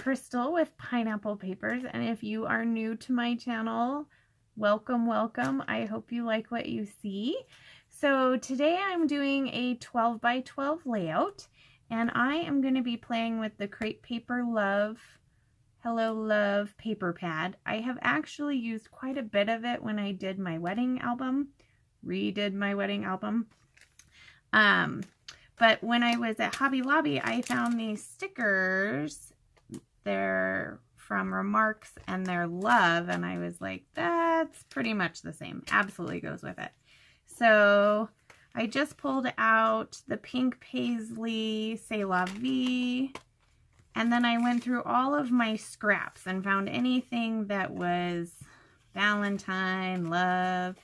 Crystal with Pineapple Papers, and if you are new to my channel, welcome, welcome. I hope you like what you see. So today I'm doing a 12 by 12 layout, and I am going to be playing with the Crepe Paper Love Hello Love paper pad. I have actually used quite a bit of it when I did my wedding album, redid my wedding album. But when I was at Hobby Lobby, I found these stickers. They're from Remarks and they're love, and I was like, that's pretty much the same. Absolutely goes with it. So I just pulled out the pink paisley C'est La Vie, and then I went through all of my scraps and found anything that was Valentine, love,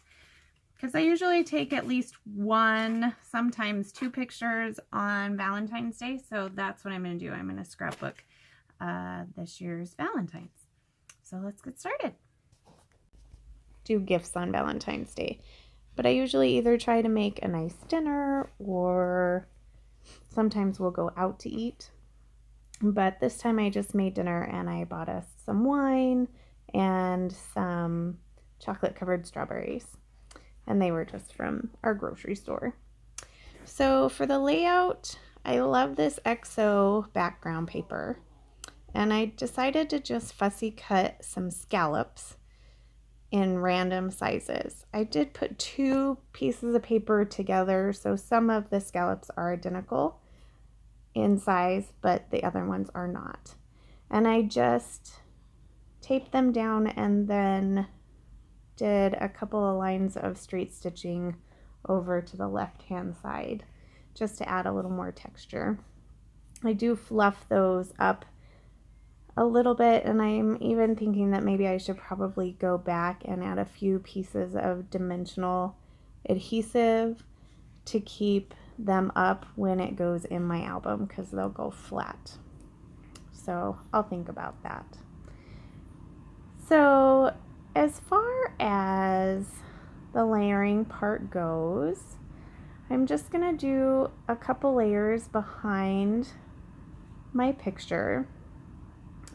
because I usually take at least one, sometimes two pictures on Valentine's Day. So that's what I'm going to do. I'm going to scrapbook this year's Valentine's. So let's get started. Do gifts on Valentine's Day. But I usually either try to make a nice dinner or sometimes we'll go out to eat. But this time I just made dinner and I bought us some wine and some chocolate covered strawberries. And they were just from our grocery store. So for the layout, I love this XO background paper. And I decided to just fussy cut some scallops in random sizes. I did put two pieces of paper together, so some of the scallops are identical in size, but the other ones are not. And I just taped them down and then did a couple of lines of straight stitching over to the left hand side just to add a little more texture. I do fluff those up a little bit, and I'm even thinking that maybe I should probably go back and add a few pieces of dimensional adhesive to keep them up when it goes in my album, because they'll go flat. So I'll think about that. So as far as the layering part goes, I'm just going to do a couple layers behind my picture.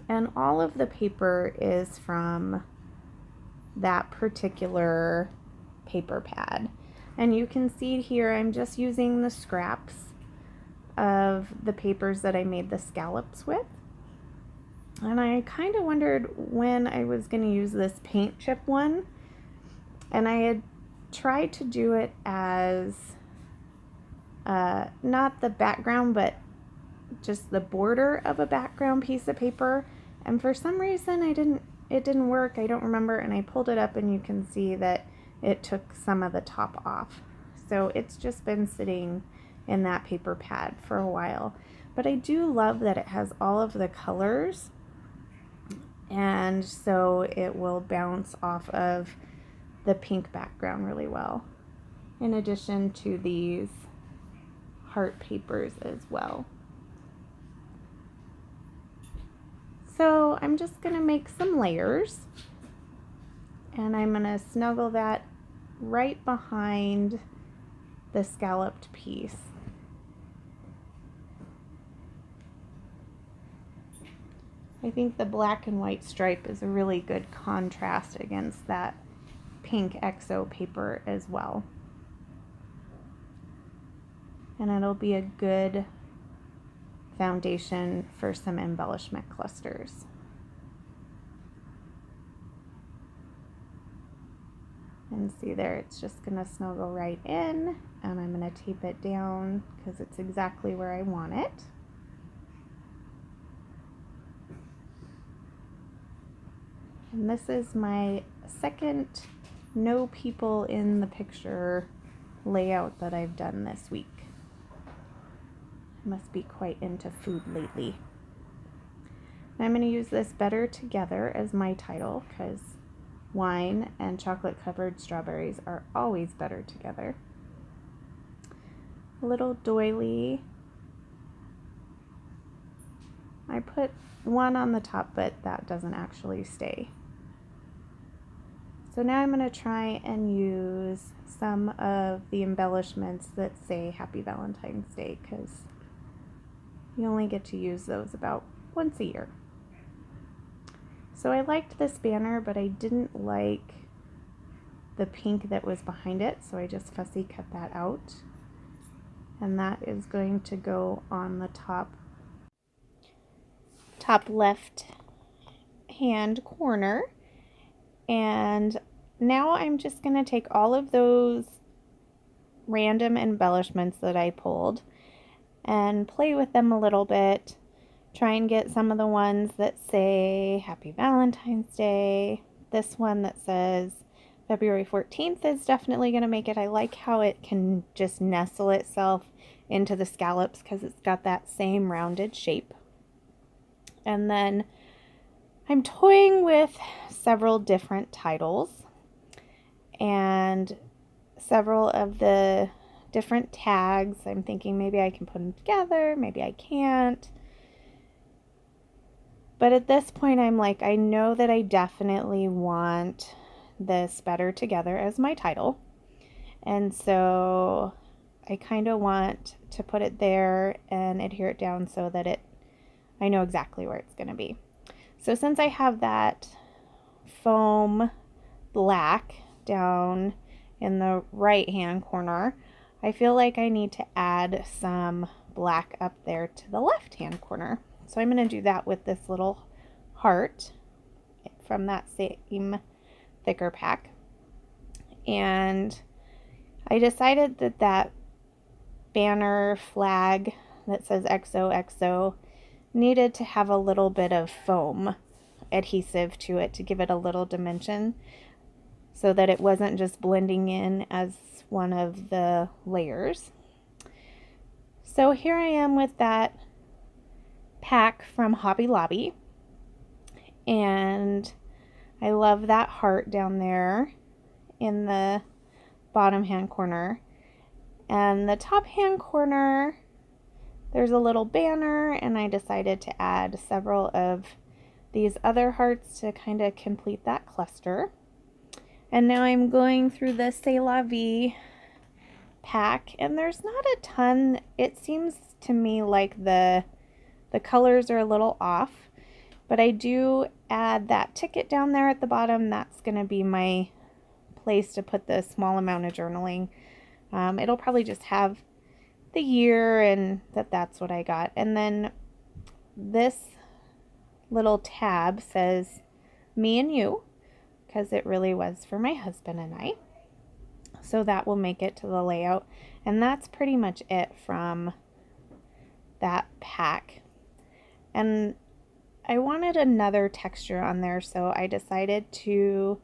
And all of the paper is from that particular paper pad. And you can see here I'm just using the scraps of the papers that I made the scallops with. And I kind of wondered when I was going to use this paint chip one. And I had tried to do it as not the background, but just the border of a background piece of paper. And for some reason it didn't work. I don't remember. And I pulled it up and you can see that it took some of the top off. So it's just been sitting in that paper pad for a while. But I do love that it has all of the colors. And so it will bounce off of the pink background really well. In addition to these heart papers as well. So I'm just going to make some layers. And I'm going to snuggle that right behind the scalloped piece. I think the black and white stripe is a really good contrast against that pink XO paper as well. And it'll be a good foundation for some embellishment clusters. And see there, it's just going to snuggle right in, and I'm going to tape it down because it's exactly where I want it. And this is my second no people in the picture layout that I've done this week. I must be quite into food lately. And I'm going to use this Better Together as my title because wine and chocolate covered strawberries are always better together. A little doily. I put one on the top, but that doesn't actually stay. So now I'm going to try and use some of the embellishments that say Happy Valentine's Day, because you only get to use those about once a year. So I liked this banner, but I didn't like the pink that was behind it, so I just fussy cut that out. And that is going to go on the top left hand corner. And now I'm just going to take all of those random embellishments that I pulled and play with them a little bit. Try and get some of the ones that say Happy Valentine's Day. This one that says February 14th is definitely going to make it. I like how it can just nestle itself into the scallops because it's got that same rounded shape. And then I'm toying with several different titles and several of the different tags. I'm thinking maybe I can put them together, maybe I can't. But at this point, I'm like, I know that I definitely want this Better Together as my title. And so I kind of want to put it there and adhere it down so that I know exactly where it's going to be. So since I have that foam black down in the right hand corner, I feel like I need to add some black up there to the left hand corner. So I'm going to do that with this little heart from that same thicker pack. And I decided that banner flag that says XOXO needed to have a little bit of foam adhesive to it to give it a little dimension so that it wasn't just blending in as one of the layers. So here I am with that pack from Hobby Lobby, and I love that heart down there in the bottom hand corner, and the top hand corner there's a little banner, and I decided to add several of these other hearts to kind of complete that cluster. And now I'm going through the C'est La Vie pack, and there's not a ton. It seems to me like the colors are a little off, but I do add that ticket down there at the bottom. That's going to be my place to put the small amount of journaling. It'll probably just have the year and that's what I got. And then this little tab says me and you, because it really was for my husband and I. So that will make it to the layout. And that's pretty much it from that pack. And I wanted another texture on there, so I decided to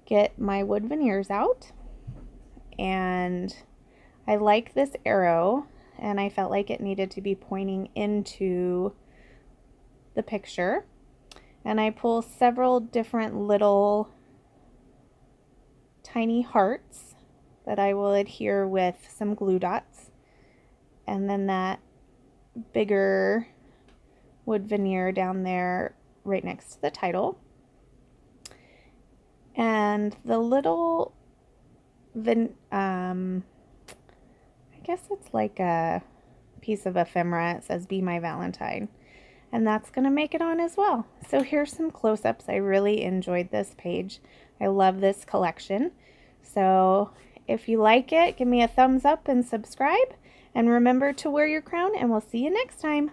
get my wood veneers out. And I like this arrow, and I felt like it needed to be pointing into the picture. And I pull several different little tiny hearts that I will adhere with some glue dots. And then that bigger wood veneer down there right next to the title. And the little I guess it's like a piece of ephemera. It says Be My Valentine. And that's going to make it on as well. So here's some close-ups. I really enjoyed this page. I love this collection. So if you like it, give me a thumbs up and subscribe. And remember to wear your crown, and we'll see you next time.